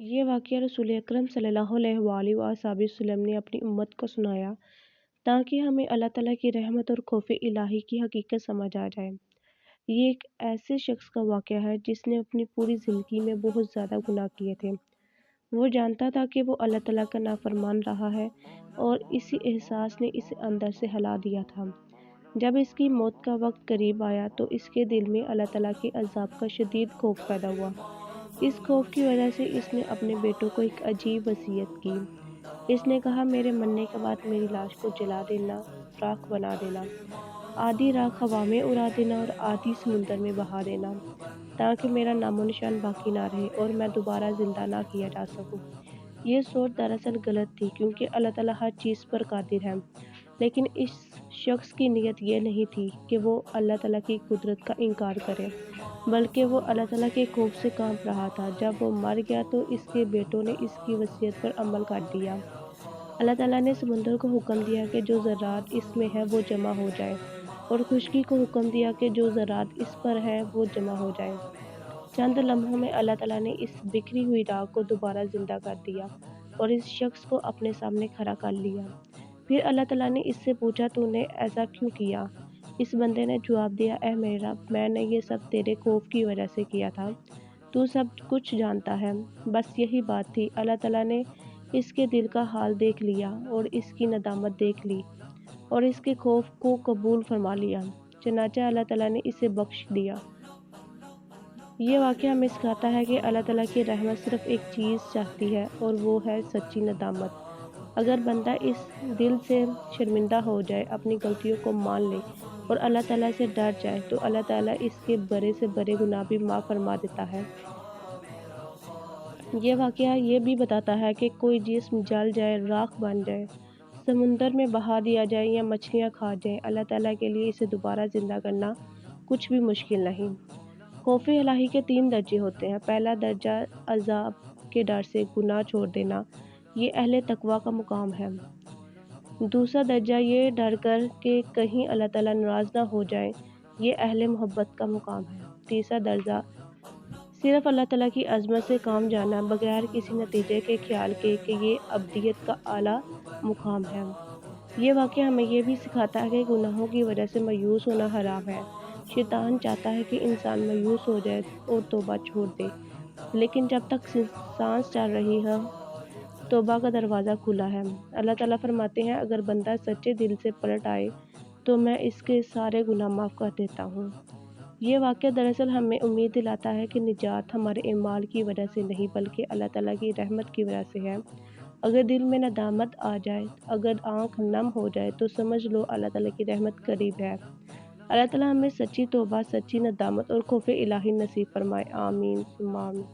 یہ واقعہ رسول اکرم صلی اللہ علیہ وآلہ وسلم نے اپنی امت کو سنایا تاکہ ہمیں اللہ تعالیٰ کی رحمت اور خوف الہی کی حقیقت سمجھ آ جائے۔ یہ ایک ایسے شخص کا واقعہ ہے جس نے اپنی پوری زندگی میں بہت زیادہ گناہ کیے تھے۔ وہ جانتا تھا کہ وہ اللہ تعالیٰ کا نافرمان رہا ہے اور اسی احساس نے اسے اندر سے ہلا دیا تھا۔ جب اس کی موت کا وقت قریب آیا تو اس کے دل میں اللہ تعالیٰ کے عذاب کا شدید خوف پیدا ہوا۔ اس خوف کی وجہ سے اس نے اپنے بیٹوں کو ایک عجیب وصیت کی۔ اس نے کہا، میرے مرنے کے بعد میری لاش کو جلا دینا، راکھ بنا دینا، آدھی راکھ ہوا میں اڑا دینا اور آدھی سمندر میں بہا دینا، تاکہ میرا نام و نشان باقی نہ رہے اور میں دوبارہ زندہ نہ کیا جا سکوں۔ یہ سوچ دراصل غلط تھی کیونکہ اللہ تعالیٰ ہر چیز پر قادر ہے، لیکن اس شخص کی نیت یہ نہیں تھی کہ وہ اللہ تعالیٰ کی قدرت کا انکار کرے، بلکہ وہ اللہ تعالیٰ کے خوف سے کانپ رہا تھا۔ جب وہ مر گیا تو اس کے بیٹوں نے اس کی وصیت پر عمل کر دیا۔ اللہ تعالیٰ نے سمندر کو حکم دیا کہ جو ذرات اس میں ہے وہ جمع ہو جائے، اور خشکی کو حکم دیا کہ جو ذرات اس پر ہے وہ جمع ہو جائے۔ چند لمحوں میں اللہ تعالیٰ نے اس بکھری ہوئی راکھ کو دوبارہ زندہ کر دیا اور اس شخص کو اپنے سامنے کھڑا کر لیا۔ پھر اللہ تعالیٰ نے اس سے پوچھا، تو نے ایسا کیوں کیا؟ اس بندے نے جواب دیا، اے میرے رب، میں نے یہ سب تیرے خوف کی وجہ سے کیا تھا، تو سب کچھ جانتا ہے۔ بس یہی بات تھی۔ اللہ تعالیٰ نے اس کے دل کا حال دیکھ لیا اور اس کی ندامت دیکھ لی اور اس کے خوف کو قبول فرما لیا، چنانچہ اللہ تعالیٰ نے اسے بخش دیا۔ یہ واقعہ ہمیں سکھاتا ہے کہ اللہ تعالیٰ کی رحمت صرف ایک چیز چاہتی ہے اور وہ ہے سچی ندامت۔ اگر بندہ اس دل سے شرمندہ ہو جائے، اپنی غلطیوں کو مان لے اور اللہ تعالیٰ سے ڈر جائے تو اللہ تعالیٰ اس کے بڑے سے بڑے گناہ بھی معاف فرما دیتا ہے۔ یہ واقعہ یہ بھی بتاتا ہے کہ کوئی جسم جل جائے، راکھ بن جائے، سمندر میں بہا دیا جائے یا مچھلیاں کھا جائیں، اللہ تعالیٰ کے لیے اسے دوبارہ زندہ کرنا کچھ بھی مشکل نہیں۔ خوف الہی کے 3 درجے ہوتے ہیں۔ پہلا درجہ عذاب کے ڈر سے گناہ چھوڑ دینا، یہ اہل تقویٰ کا مقام ہے۔ دوسرا درجہ یہ ڈر کر کہ کہیں اللہ تعالیٰ ناراض نہ ہو جائے، یہ اہل محبت کا مقام ہے۔ تیسرا درجہ صرف اللہ تعالیٰ کی عظمت سے کام جانا بغیر کسی نتیجے کے خیال کے کہ یہ ابدیت کا اعلیٰ مقام ہے۔ یہ واقعہ ہمیں یہ بھی سکھاتا ہے کہ گناہوں کی وجہ سے مایوس ہونا حرام ہے۔ شیطان چاہتا ہے کہ انسان مایوس ہو جائے اور توبہ چھوڑ دے، لیکن جب تک سانس چل رہی ہے توبہ کا دروازہ کھلا ہے۔ اللہ تعالیٰ فرماتے ہیں، اگر بندہ سچے دل سے پلٹ آئے تو میں اس کے سارے گناہ معاف کر دیتا ہوں۔ یہ واقعہ دراصل ہمیں امید دلاتا ہے کہ نجات ہمارے اعمال کی وجہ سے نہیں بلکہ اللہ تعالیٰ کی رحمت کی وجہ سے ہے۔ اگر دل میں ندامت آ جائے، اگر آنکھ نم ہو جائے تو سمجھ لو اللہ تعالیٰ کی رحمت قریب ہے۔ اللہ تعالیٰ ہمیں سچی توبہ، سچی ندامت اور خوف الہی نصیب فرمائے۔ آمین ثم آمین۔